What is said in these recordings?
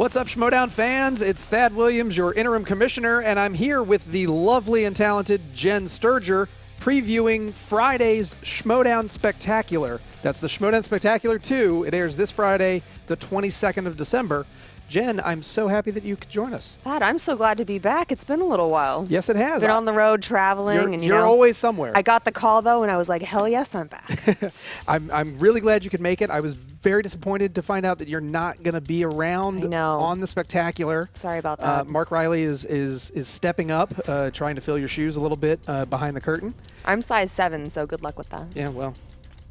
What's up, Schmoedown fans? It's Thadd Williams, your interim commissioner, and I'm here with the lovely and talented Jenn Sterger previewing Friday's Schmoedown Spectacular. That's the Schmoedown Spectacular II. It airs this Friday, the 22nd of December. Jenn, I'm so happy that you could join us. Thadd, I'm so glad to be back. It's been a little while. Yes, it has. Been on the road traveling. You're always somewhere. I got the call, though, and I was like, hell yes, I'm back. I'm really glad you could make it. I was very disappointed to find out that you're not going to be around on the Spectacular. Sorry about that. Mark Riley is stepping up, trying to fill your shoes a little bit behind the curtain. I'm size 7, so good luck with that. Yeah, well,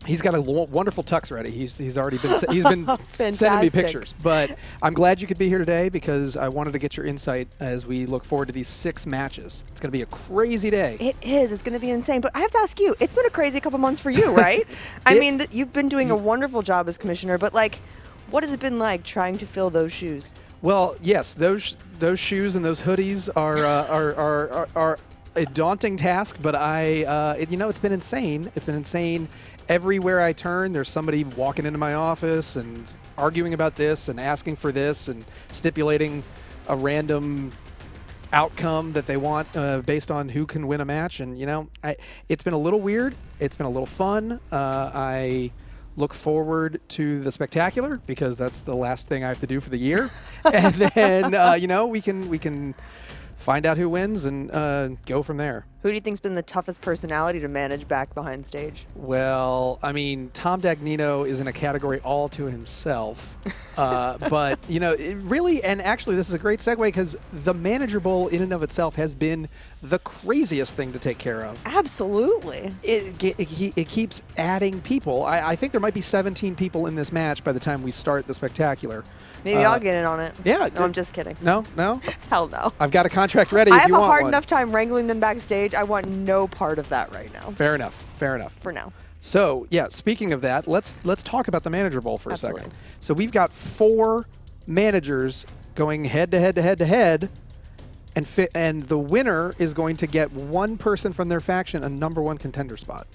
he's got a wonderful tux ready. He's already been sending me pictures. But I'm glad you could be here today because I wanted to get your insight as we look forward to these 6 matches. It's going to be a crazy day. It is. It's going to be insane. But I have to ask you, it's been a crazy couple months for you, right? I mean, you've been doing a wonderful job as commissioner, but like, what has it been like trying to fill those shoes? Well, yes, those shoes and those hoodies are a daunting task, but it's been insane. It's been insane. Everywhere I turn, there's somebody walking into my office and arguing about this and asking for this and stipulating a random outcome that they want based on who can win a match. And, it's been a little weird. It's been a little fun. I look forward to the Spectacular because that's the last thing I have to do for the year. And then, we can find out who wins and go from there. Who do you think's been the toughest personality to manage back behind stage? Well, I mean, Tom Dagnino is in a category all to himself. But, it really, and actually this is a great segue because the Manager Bowl in and of itself has been the craziest thing to take care of. Absolutely. It keeps adding people. I think there might be 17 people in this match by the time we start the Spectacular. Maybe I'll get in on it. Yeah. No, I'm just kidding. No? Hell no. I've got a contract ready if you want one. I have a hard enough time wrangling them backstage. I want no part of that right now. Fair enough. For now. So, yeah, speaking of that, let's talk about the Manager Bowl for a second. So we've got 4 managers going head to head to head to head, and the winner is going to get one person from their faction a #1 contender spot.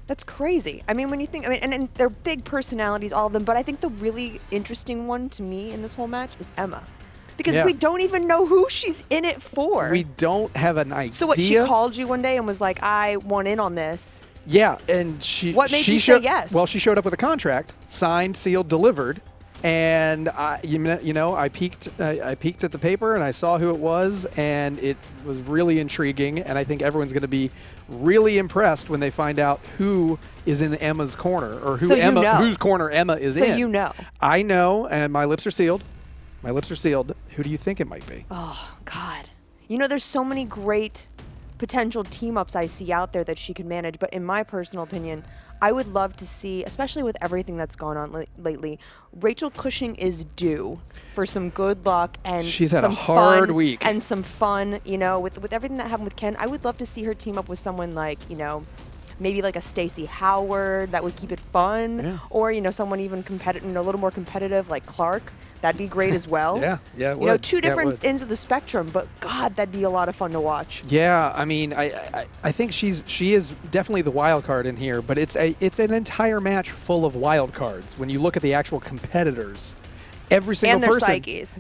That's crazy. I mean, when you think, and they're big personalities, all of them, but I think the really interesting one to me in this whole match is Emma. Because we don't even know who she's in it for. We don't have an idea. So what, she called you one day and was like, I want in on this. Yeah, and What made you say yes? Well, she showed up with a contract, signed, sealed, delivered. And I peeked at the paper and I saw who it was, and it was really intriguing. And I think everyone's going to be really impressed when they find out who is in Emma's corner or whose corner Emma is in. So you know. I know, and my lips are sealed. Who do you think it might be? Oh God! There's so many great potential team-ups I see out there that she could manage. But in my personal opinion, I would love to see, especially with everything that's gone on lately, Rachel Cushing is due for some good luck and she's had a hard week and some fun. With everything that happened with Ken, I would love to see her team up with someone like maybe like a Stacey Howard that would keep it fun, or someone even competitive, a little more competitive like Clark. That'd be great as well. Yeah. It would. Two different ends of the spectrum, but God, that'd be a lot of fun to watch. Yeah, I mean, I think she is definitely the wild card in here, but it's an entire match full of wild cards. When you look at the actual competitors, every single and their person, psyches.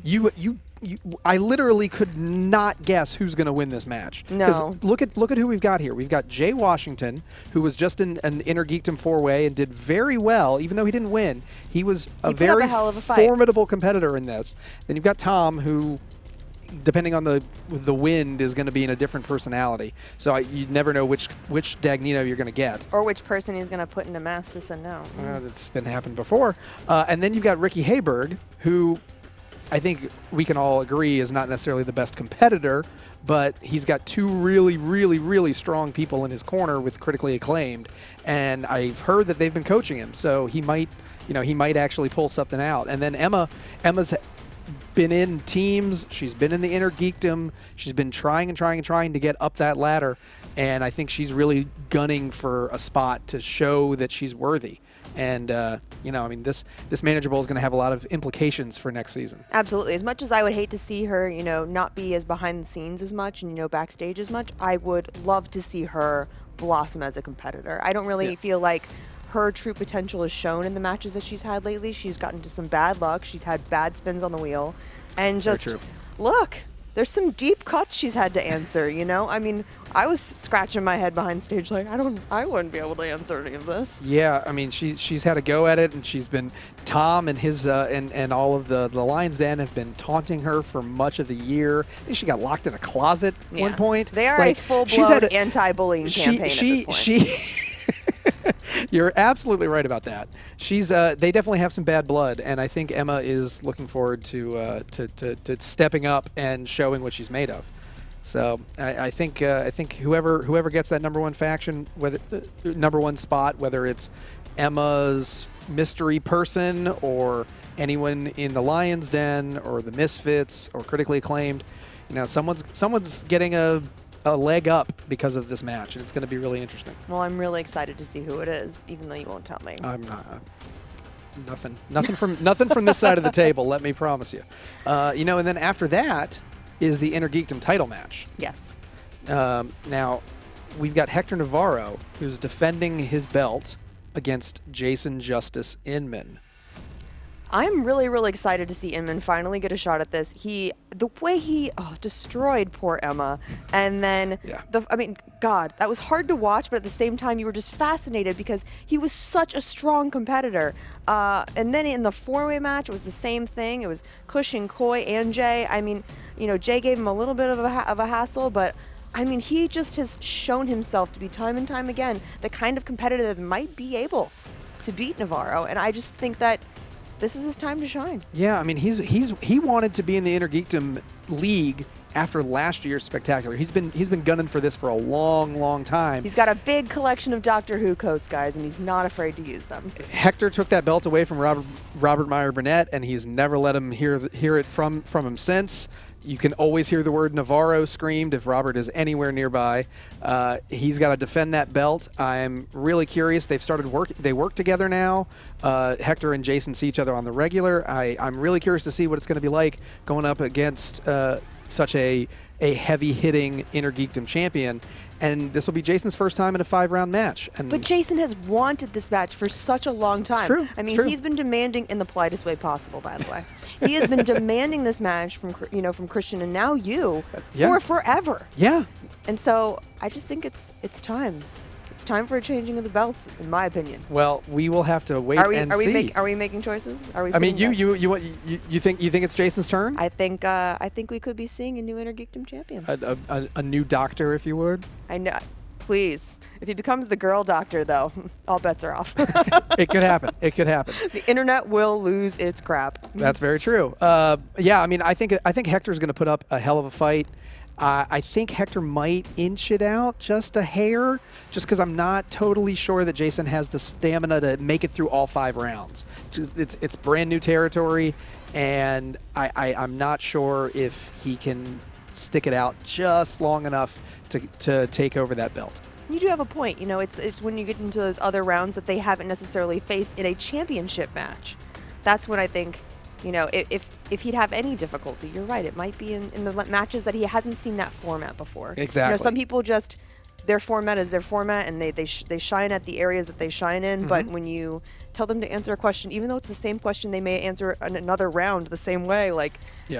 I literally could not guess who's going to win this match. No. Look at who we've got here. We've got Jay Washington, who was just in an Innergeekdom 4-way and did very well, even though he didn't win. He was a very formidable competitor in this. Then you've got Tom, who, depending on the wind, is going to be in a different personality. So you never know which Dagnino you're going to get. Or which person he's going to put into Mastis and no. That's been happened before. And then you've got Ricky Hayberg, who I think we can all agree is not necessarily the best competitor, but he's got 2 really, really, really strong people in his corner with critically acclaimed, and I've heard that they've been coaching him, so he might actually pull something out. And then Emma's been in teams, she's been in the Innergeekdom, she's been trying to get up that ladder, and I think she's really gunning for a spot to show that she's worthy. And, this Manager Bowl is going to have a lot of implications for next season. Absolutely. As much as I would hate to see her, not be as behind the scenes as much and, backstage as much, I would love to see her blossom as a competitor. I don't really feel like her true potential is shown in the matches that she's had lately. She's gotten into some bad luck. She's had bad spins on the wheel. And just true. look, there's some deep cuts she's had to answer, you know? I mean, I was scratching my head behind stage like, I wouldn't be able to answer any of this. Yeah, I mean, she's had a go at it, and she's been Tom and his and all of the Lion's Den have been taunting her for much of the year. I think she got locked in a closet at one point. They are Like, a full-blown anti-bullying campaign at this point. You're absolutely right about that. They definitely have some bad blood, and I think Emma is looking forward to stepping up and showing what she's made of. So I think whoever gets that number one faction, whether number one spot, whether it's Emma's mystery person or anyone in the Lion's Den or the Misfits or critically acclaimed, someone's getting a leg up because of this match, and it's going to be really interesting. Well, I'm really excited to see who it is, even though you won't tell me. I'm not. Nothing from this side of the table. Let me promise you. And then after that is the Innergeekdom title match. Yes. Now, we've got Hector Navarro, who's defending his belt against Jason Justice Inman. I'm really, really excited to see Inman finally get a shot at this. The way he destroyed poor Emma, and then God, that was hard to watch, but at the same time, you were just fascinated because he was such a strong competitor. And then in the four-way match, it was the same thing. It was Kristian, Coy, and Jay. I mean, Jay gave him a little bit of a hassle, but I mean, he just has shown himself to be time and time again the kind of competitor that might be able to beat Navarro, and I just think that this is his time to shine. Yeah, I mean, he wanted to be in the Innergeekdom League after last year's Spectacular. He's been gunning for this for a long, long time. He's got a big collection of Doctor Who coats, guys, and he's not afraid to use them. Hector took that belt away from Robert Meyer Burnett, and he's never let him hear it from him since. You can always hear the word Navarro screamed if Robert is anywhere nearby. He's got to defend that belt. I'm really curious. They've started They work together now. Hector and Jason see each other on the regular. I'm really curious to see what it's going to be like going up against such a heavy-hitting Innergeekdom champion. And this will be Jason's first time in a 5-round match. But Jason has wanted this match for such a long time. It's true. I mean, he's been demanding, in the politest way possible, by the way. He has been demanding this match from Kristian and now you for forever. Yeah. And so I just think it's time. It's time for a changing of the belts, in my opinion. Well, we will have to wait and see. Are we making choices? You think it's Jason's turn? I think we could be seeing a new Innergeekdom champion. A new doctor, if you would. I know. Please, if he becomes the girl doctor, though, all bets are off. It could happen. It could happen. The internet will lose its crap. That's very true. Yeah, I mean, I think Hector's going to put up a hell of a fight. I think Hector might inch it out just a hair, just because I'm not totally sure that Jason has the stamina to make it through all 5 rounds. It's brand new territory, and I'm not sure if he can stick it out just long enough to take over that belt. You do have a point. It's when you get into those other rounds that they haven't necessarily faced in a championship match. That's when I think, if he'd have any difficulty, you're right. It might be in the matches that he hasn't seen that format before. Exactly. Some people just, their format is their format, and they shine at the areas that they shine in. Mm-hmm. But when you tell them to answer a question, even though it's the same question, they may answer in another round the same way.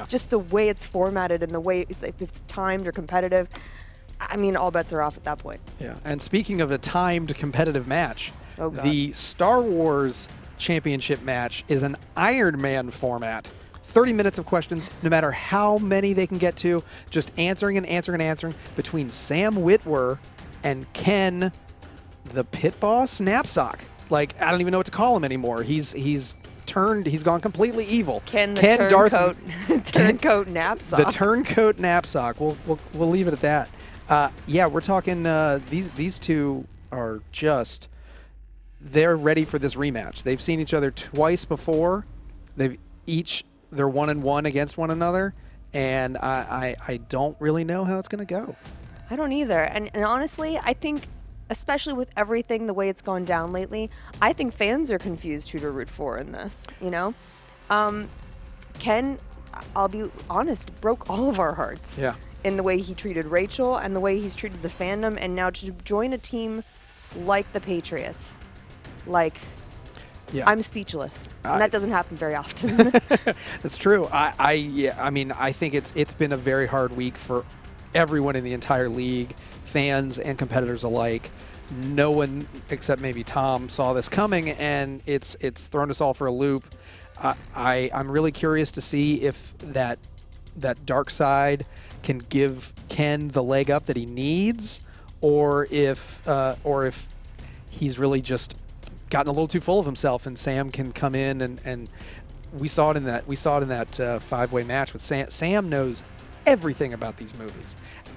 Just the way it's formatted and the way if it's timed or competitive. I mean, all bets are off at that point. Yeah. And speaking of a timed competitive match, oh God. The Star Wars Championship match is an Iron Man format. 30 minutes of questions, no matter how many they can get to, just answering between Sam Witwer and Ken, the pit boss, Napzok. I don't even know what to call him anymore. He's gone completely evil. Ken turncoat Napzok. The turncoat Napzok. We'll leave it at that. Yeah, we're talking. These two are just. They're ready for this rematch. They've seen each other twice before. They're 1-1 against one another, and I don't really know how it's going to go. I don't either. And honestly, I think, especially with everything the way it's gone down lately, I think fans are confused who to root for in this. Ken, I'll be honest, broke all of our hearts. Yeah. In the way he treated Rachel and the way he's treated the fandom, and now to join a team like the Patriots. Yeah. I'm speechless, and that doesn't happen very often. That's true. I mean, I think it's been a very hard week for everyone in the entire league, fans and competitors alike. No one except maybe Tom saw this coming, and it's thrown us all for a loop. I'm really curious to see if that dark side can give Ken the leg up that he needs, or if he's really just gotten a little too full of himself, and Sam can come in and we saw it in that five-way match with Sam. Sam knows everything about these movies.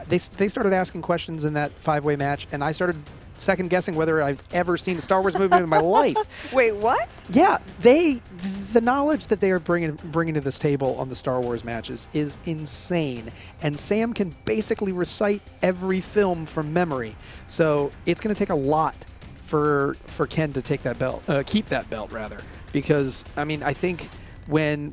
They started asking questions in that five-way match, and I started second guessing whether I've ever seen a Star Wars movie in my life. Wait, what? Yeah, the knowledge that they are bringing to this table on the Star Wars matches is insane, and Sam can basically recite every film from memory. So it's going to take a lot for Ken to take that belt, keep that belt rather, because I mean I think when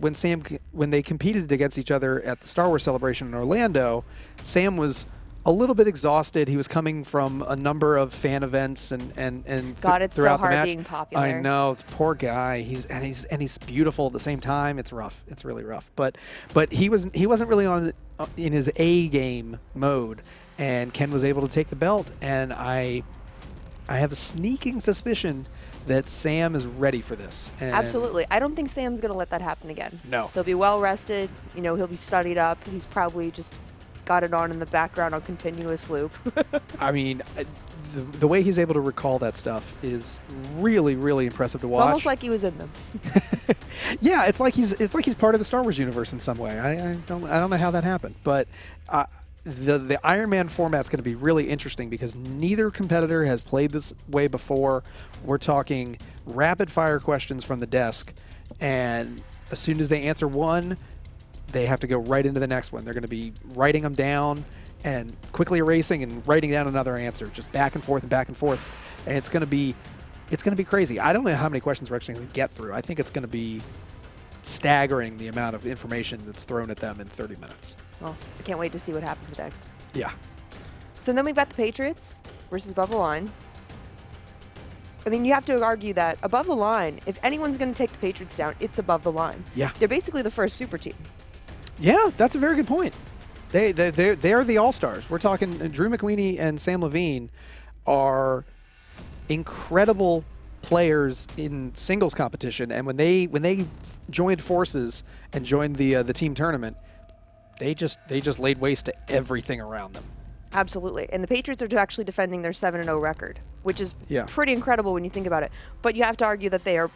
they competed against each other at the Star Wars Celebration in Orlando, Sam was a little bit exhausted. He was coming from a number of fan events and God, it's throughout so hard the match. being popular. I know, poor guy. He's beautiful at the same time. It's rough. It's really rough. But he wasn't really in his A game mode, and Ken was able to take the belt. And I have a sneaking suspicion that Sam is ready for this. And Absolutely. I don't think Sam's going to let that happen again. No. He'll be well rested. He'll be studied up. He's probably just got it on in the background on continuous loop. I mean, the way he's able to recall that stuff is really, really impressive to watch. It's almost like he was in them. Yeah, it's like he's part of the Star Wars universe in some way. I don't know how that happened, but the Iron Man format's going to be really interesting because neither competitor has played this way before. We're talking rapid fire questions from the desk, and as soon as they answer one, they have to go right into the next one. They're going to be writing them down and quickly erasing and writing down another answer, just back and forth and back and forth. And it's going to be crazy. I don't know how many questions we're actually going to get through. I think it's going to be staggering the amount of information that's thrown at them in 30 minutes. Well, I can't wait to see what happens next. Yeah. So then we've got the Patriots versus Above the Line. I mean, you have to argue that Above the Line, if anyone's going to take the Patriots down, it's Above the Line. Yeah. They're basically the first super team. Yeah, that's a very good point. They're the all-stars. We're talking Drew McWeeny and Samm Levine are incredible players in singles competition, and when they joined forces and joined the team tournament, they just laid waste to everything around them. Absolutely. And the Patriots are actually defending their 7-0 record, which is pretty incredible when you think about it. But you have to argue that they are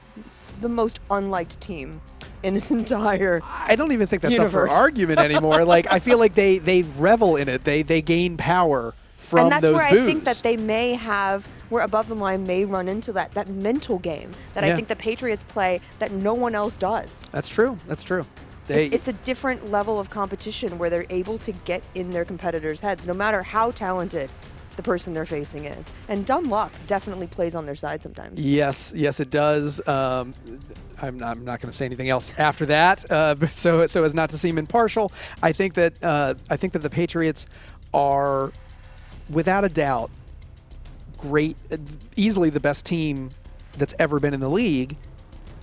the most unliked team in this entire I don't even think that's universe. up for argument anymore. Like, I feel like they revel in it. They gain power from those boos. And that's where I think that they may have, where Above the Line may run into that mental game that I think the Patriots play that no one else does. That's true. That's true. It's a different level of competition where they're able to get in their competitors' heads, no matter how talented the person they're facing is. And dumb luck definitely plays on their side sometimes. Yes, it does. I'm not going to say anything else after that, so as not to seem impartial. I think that the Patriots are, without a doubt, great, easily the best team that's ever been in the league.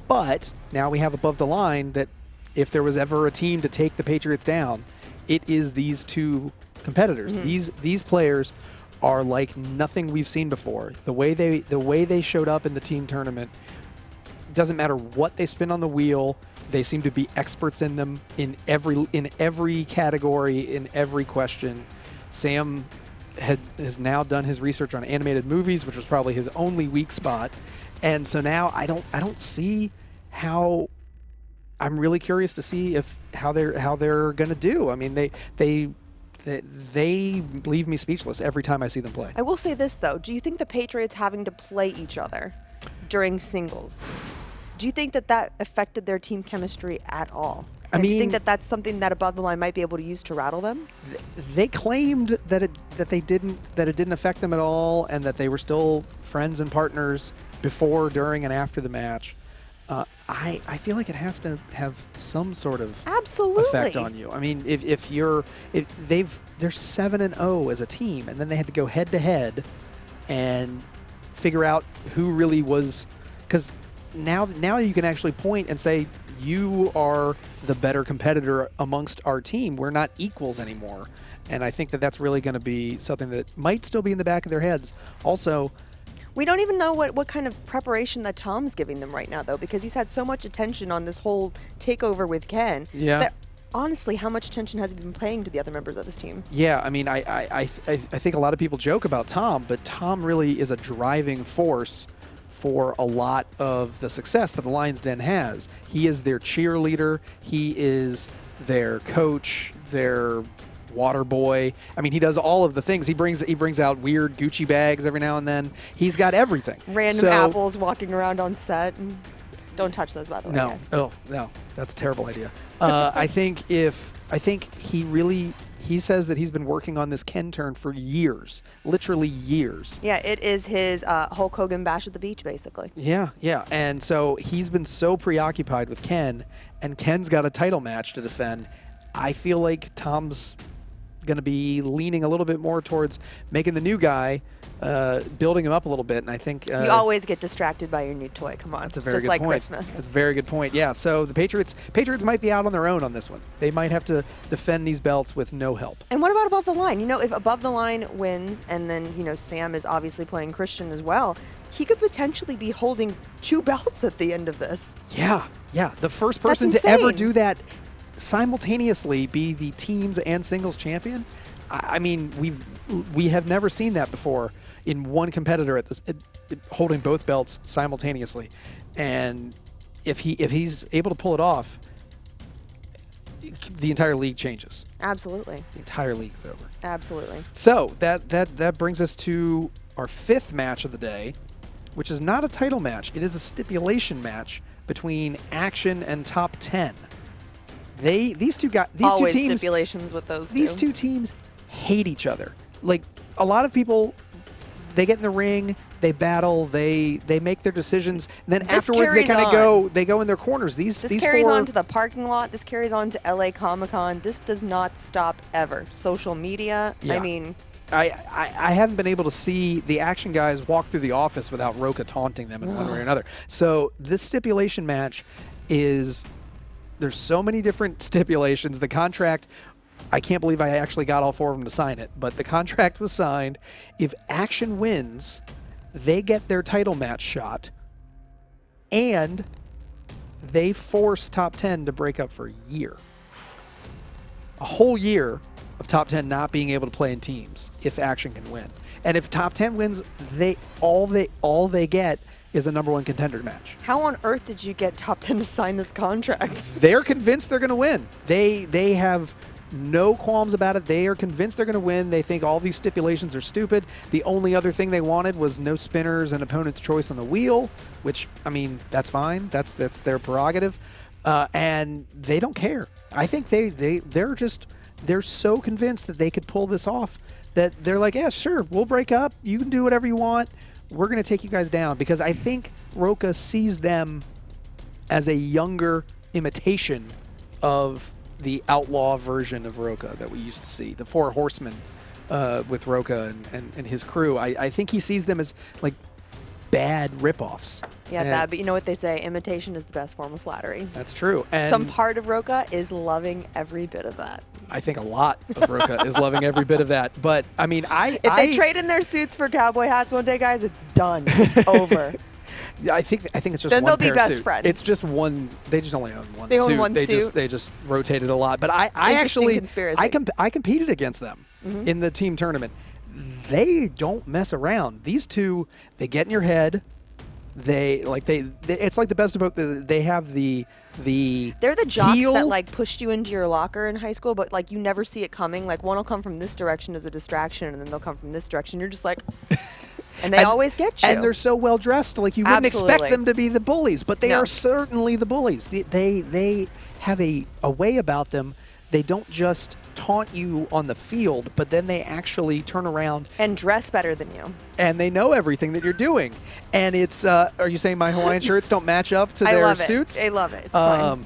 But now we have Above the Line that, if there was ever a team to take the Patriots down, it is these two competitors. Mm-hmm. These players are like nothing we've seen before. The way they showed up in the team tournament, doesn't matter what they spin on the wheel, they seem to be experts in them in every category, in every question. Sam has now done his research on animated movies, which was probably his only weak spot, and so now I don't see how. I'm really curious to see how they're going to do. I mean, they leave me speechless every time I see them play. I will say this though: do you think the Patriots having to play each other during singles, do you think that affected their team chemistry at all? And do you think that that's something that Above the Line might be able to use to rattle them? They claimed that it didn't affect them at all, and that they were still friends and partners before, during, and after the match. I feel like it has to have some sort of effect on you. I mean, they're 7-0 as a team, and then they had to go head to head and figure out who really was, because now you can actually point and say, you are the better competitor amongst our team. We're not equals anymore. And I think that that's really going to be something that might still be in the back of their heads. Also, we don't even know what kind of preparation that Tom's giving them right now, though, because he's had so much attention on this whole takeover with Ken. Yeah. That, honestly, how much attention has he been paying to the other members of his team? Yeah, I mean, I think a lot of people joke about Tom, but Tom really is a driving force for a lot of the success that the Lions Den has. He is their cheerleader. He is their coach, their water boy. I mean, he does all of the things. He brings out weird Gucci bags every now and then. He's got everything. Random apples walking around on set. Don't touch those, by the way, guys. Oh, no. That's a terrible idea. I think he says that he's been working on this Ken turn for years, literally years. Yeah, it is his Hulk Hogan bash at the beach, basically. Yeah. And so he's been so preoccupied with Ken, and Ken's got a title match to defend. I feel like Tom's going to be leaning a little bit more towards making the new guy, building him up a little bit, and I think... you always get distracted by your new toy. Come on. That's a very just good like point. Christmas. That's a very good point. Yeah, so the Patriots might be out on their own on this one. They might have to defend these belts with no help. And what about Above the Line? If Above the Line wins, and then, Sam is obviously playing Kristian as well, he could potentially be holding 2 belts at the end of this. Yeah. The first person to ever do that simultaneously, be the teams and singles champion. I mean, we have never seen that before in one competitor at this, holding both belts simultaneously. And if he's able to pull it off, the entire league changes. Absolutely. The entire league is over. Absolutely. So that brings us to our 5th match of the day, which is not a title match. It is a stipulation match between Action and Top 10. These two teams, stipulations with those these two teams hate each other. Like, a lot of people, they get in the ring, they battle, they make their decisions, and then afterwards they kind of go in their corners. These carries four, on to the parking lot. This carries on to LA Comic-Con. This does not stop ever. Social media. Yeah. I mean, I haven't been able to see the Action guys walk through the office without Roca taunting them in one way or another. So this stipulation match is, there's so many different stipulations. The contract, I can't believe I actually got all 4 of them to sign it, but the contract was signed. If Action wins, they get their title match shot, and they force Top 10 to break up for a year. A whole year of Top 10 not being able to play in teams if Action can win. And if Top 10 wins, all they get is a #1 contender match. How on earth did you get Top 10 to sign this contract? They're convinced they're going to win. They have no qualms about it. They are convinced they're going to win. They think all these stipulations are stupid. The only other thing they wanted was no spinners and opponent's choice on the wheel, which, I mean, that's fine. That's their prerogative. And they don't care. I think they're so convinced that they could pull this off that they're like, yeah, sure, we'll break up. You can do whatever you want. We're going to take you guys down, because I think Roca sees them as a younger imitation of the outlaw version of Roca that we used to see, the 4 Horsemen with Roca and his crew. I think he sees them as like bad ripoffs. Yeah, but you know what they say, imitation is the best form of flattery. That's true. And some part of Roca is loving every bit of that. I think a lot of Roca is loving every bit of that. But, I mean, if they trade in their suits for cowboy hats one day, guys, it's done. It's over. I think it's just then one they'll be pair best suit. friends. It's just one. They just only own one. They suit. own one suit. They just rotated a lot. But I competed against them in the team tournament. They don't mess around. These two, they get in your head. It's like the best about they have the they're the jocks that like pushed you into your locker in high school, but like you never see it coming. Like one will come from this direction as a distraction, and then they'll come from this direction. You're just like, and they always get you. And they're so well dressed, like you wouldn't expect them to be the bullies, but they are certainly the bullies. They have a way about them. They don't just taunt you on the field, but then they actually turn around and dress better than you. And they know everything that you're doing. And it's, are you saying my Hawaiian shirts don't match up to their suits? I love it. It's fine.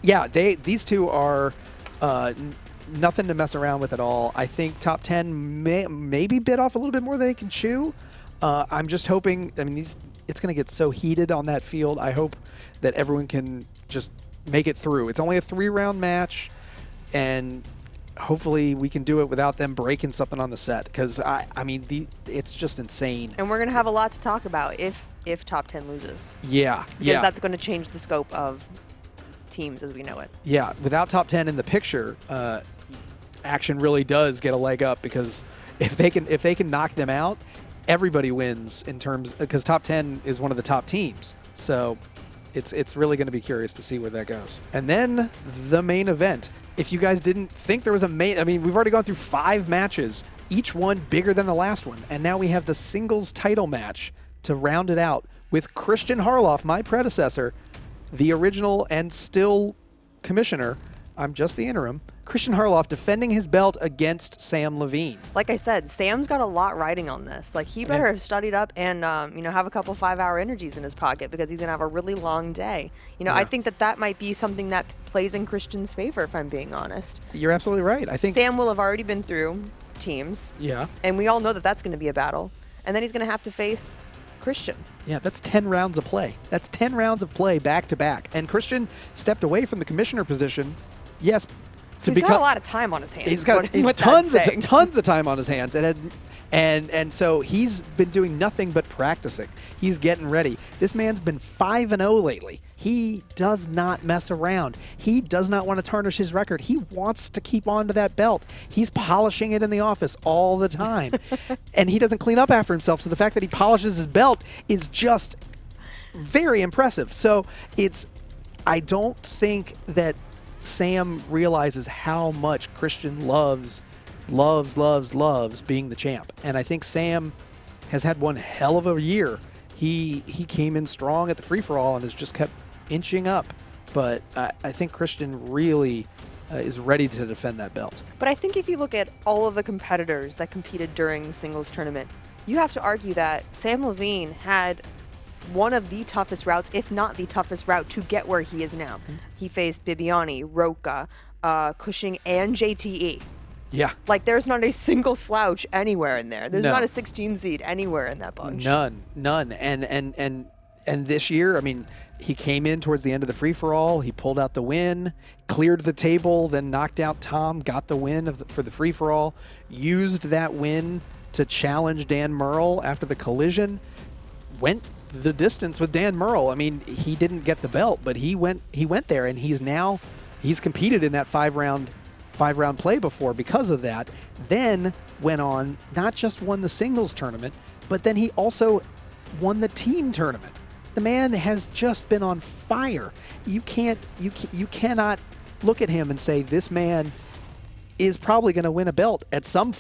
Yeah, these two are nothing to mess around with at all. I think Top 10 maybe bit off a little bit more than they can chew. I'm just hoping, I mean, get so heated on that field. I hope that everyone can just make it through. It's only a 3-round match, and hopefully we can do it without them breaking something on the set, because I mean it's just insane. And we're going to have a lot to talk about if top 10 loses. Yeah. Because that's going to change the scope of teams as we know it. Yeah, without top 10 in the picture, Action really does get a leg up, because if they can knock them out, everybody wins in terms, because top 10 is one of the top teams. So it's really going to be curious to see where that goes. And then the main event. If you guys didn't think there was a main, I mean, we've already gone through 5 matches, each one bigger than the last one, and now we have the singles title match to round it out with Kristian Harloff, my predecessor, the original and still commissioner. I'm just the interim. Kristian Harloff defending his belt against Samm Levine. Like I said, Sam's got a lot riding on this. Like, he better have studied up and, have a couple 5-hour energies in his pocket, because he's going to have a really long day. I think that might be something that plays in Kristian's favor, if I'm being honest. You're absolutely right. I think Sam will have already been through teams. Yeah. And we all know that that's going to be a battle. And then he's going to have to face Kristian. Yeah, that's 10 rounds of play. That's 10 rounds of play back to back. And Kristian stepped away from the commissioner position. Yes. So he's got a lot of time on his hands. He's got tons of time on his hands, and so he's been doing nothing but practicing. He's getting ready. This man's been 5-0 lately. He does not mess around. He does not want to tarnish his record. He wants to keep on to that belt. He's polishing it in the office all the time, and he doesn't clean up after himself. So the fact that he polishes his belt is just very impressive. So I don't think that Sam realizes how much Kristian loves being the champ. And I think Sam has had one hell of a year. He came in strong at the free-for-all and has just kept inching up. But I think Kristian really is ready to defend that belt. But I think if you look at all of the competitors that competed during the singles tournament, you have to argue that Samm Levine had one of the toughest routes, if not the toughest route, to get where he is now. Mm-hmm. He faced Bibiani, Roca, Cushing, and JTE. Yeah. Like, there's not a single slouch anywhere in there. There's not a 16 seed anywhere in that bunch. None. And this year, I mean, he came in towards the end of the free-for-all. He pulled out the win, cleared the table, then knocked out Tom, got the win for the free-for-all, used that win to challenge Dan Murrell after the collision, went the distance with Dan Murrell. I mean, he didn't get the belt, but he went there, and he's competed in that 5-round play before because of that. Then went on, not just won the singles tournament, but then he also won the team tournament. The man has just been on fire. You cannot look at him and say this man is probably going to win a belt at some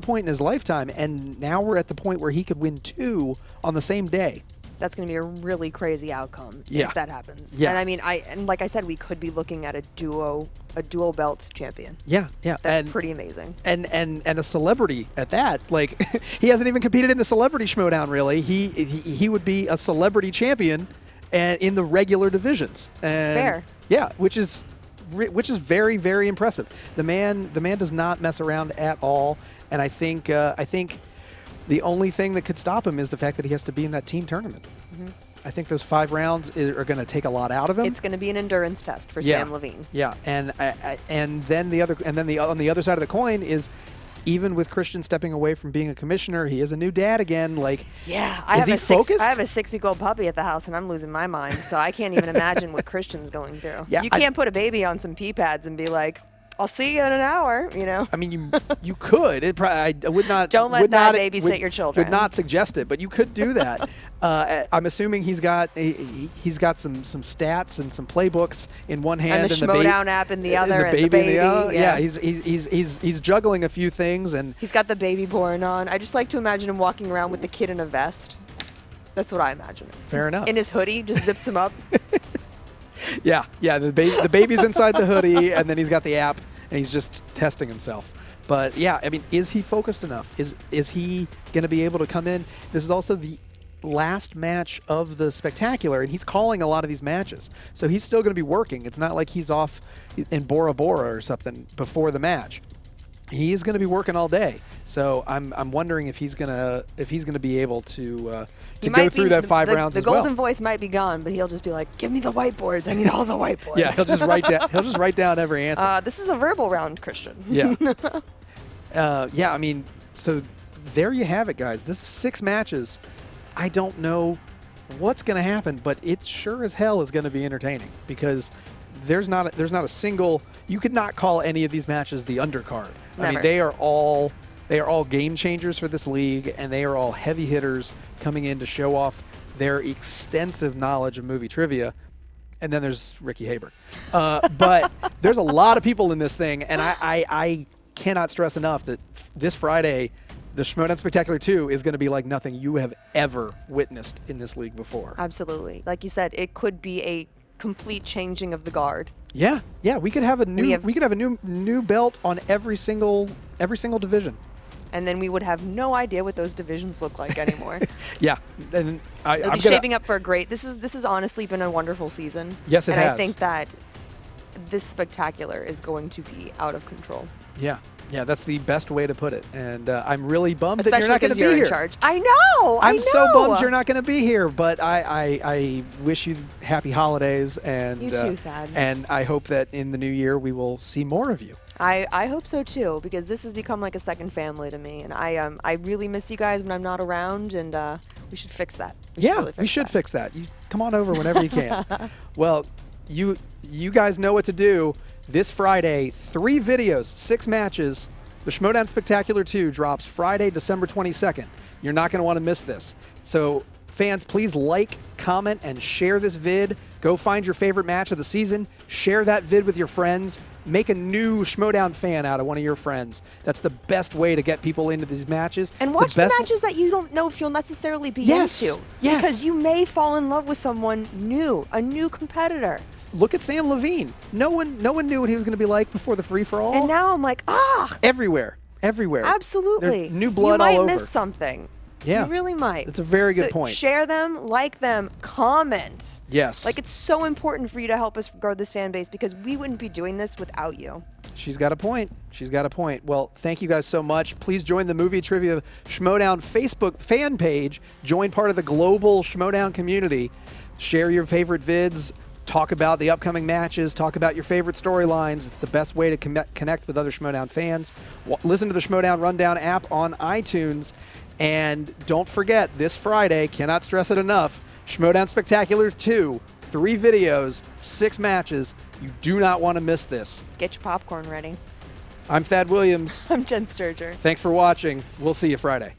point in his lifetime, and now we're at the point where he could win 2 on the same day. That's going to be a really crazy outcome if that happens. Yeah. And I mean, and like I said, we could be looking at a dual belt champion. Yeah. That's pretty amazing. And a celebrity at that. Like, he hasn't even competed in the celebrity Schmoedown, really. He would be a celebrity champion in the regular divisions. And fair. Yeah, which is very, very impressive. The man does not mess around at all. And I think the only thing that could stop him is the fact that he has to be in that team tournament. Mm-hmm. I think those 5 rounds are going to take a lot out of him. It's going to be an endurance test for Samm Levine. Yeah, and then on the other side of the coin is, even with Kristian stepping away from being a commissioner, he is a new dad again. Like, yeah, is he focused? I have a 6-week-old puppy at the house, and I'm losing my mind. So I can't even imagine what Kristian's going through. Yeah, you can't put a baby on some pee pads and be like, I'll see you in an hour, I mean, you could. I would not. Don't let that babysit your children. Would not suggest it, but you could do that. I'm assuming he's got some stats and some playbooks in one hand, and the Schmoedown app in the other, and the baby in the other. Yeah, he's juggling a few things, and he's got the baby born on. I just like to imagine him walking around with the kid in a vest. That's what I imagine. Fair enough. In his hoodie, just zips him up. Yeah. The baby's inside the hoodie, and then he's got the app, and he's just testing himself. But yeah, I mean, is he focused enough? Is he going to be able to come in? This is also the last match of the Spectacular, and he's calling a lot of these matches. So he's still going to be working. It's not like he's off in Bora Bora or something before the match. He's going to be working all day, so I'm wondering if he's gonna be able to go through that 5 rounds as well. The golden voice might be gone, but he'll just be like, "Give me the whiteboards. I need all the whiteboards." Yeah, he'll just write down every answer. This is a verbal round, Kristian. Yeah. Yeah. I mean, so there you have it, guys. This is 6 matches. I don't know what's going to happen, but it sure as hell is going to be entertaining because there's not a single. You could not call any of these matches the undercard. Never. I mean, they are all game changers for this league, and they are all heavy hitters coming in to show off their extensive knowledge of movie trivia. And then there's Ricky Hayberg. But there's a lot of people in this thing, and I cannot stress enough that this Friday, the Schmoedown Spectacular II is going to be like nothing you have ever witnessed in this league before. Absolutely. Like you said, it could be a complete changing of the guard. Yeah, we could have a new belt on every single division. And then we would have no idea what those divisions look like anymore. Yeah, and It'll be shaping up for a great. This has honestly been a wonderful season. Yes, it has. And I think that this spectacular is going to be out of control. Yeah, that's the best way to put it. And I'm really bummed Especially that you're not going to be here. In charge. I know. I'm so bummed you're not going to be here, but I wish you happy holidays, and you too, Thadd. And I hope that in the new year we will see more of you. I hope so too, because this has become like a second family to me, and I really miss you guys when I'm not around, and we should fix that. We should fix that. You come on over whenever you can. Well, you guys know what to do. This Friday, 3 videos, 6 matches. The Schmoedown Spectacular II drops Friday, December 22nd. You're not going to want to miss this. So fans, please like, comment, and share this vid. Go find your favorite match of the season. Share that vid with your friends. Make a new Schmoedown fan out of one of your friends. That's the best way to get people into these matches. And watch the matches that you don't know if you'll necessarily be into. Yes. Because you may fall in love with someone new, a new competitor. Look at Samm Levine. No one knew what he was going to be like before the free-for-all. And now I'm like, Everywhere. Absolutely. There's new blood all over. You might miss something. Yeah. You really might. It's a very good point. Share them, like them, comment. Yes. Like, it's so important for you to help us grow this fan base because we wouldn't be doing this without you. She's got a point. Well, thank you guys so much. Please join the Movie Trivia Schmoedown Facebook fan page. Join part of the global Schmoedown community. Share your favorite vids. Talk about the upcoming matches. Talk about your favorite storylines. It's the best way to connect with other Schmoedown fans. Listen to the Schmoedown Rundown app on iTunes. And don't forget, this Friday, cannot stress it enough, Schmoedown Spectacular II, 3 videos, 6 matches. You do not want to miss this. Get your popcorn ready. I'm Thadd Williams. I'm Jenn Sterger. Thanks for watching. We'll see you Friday.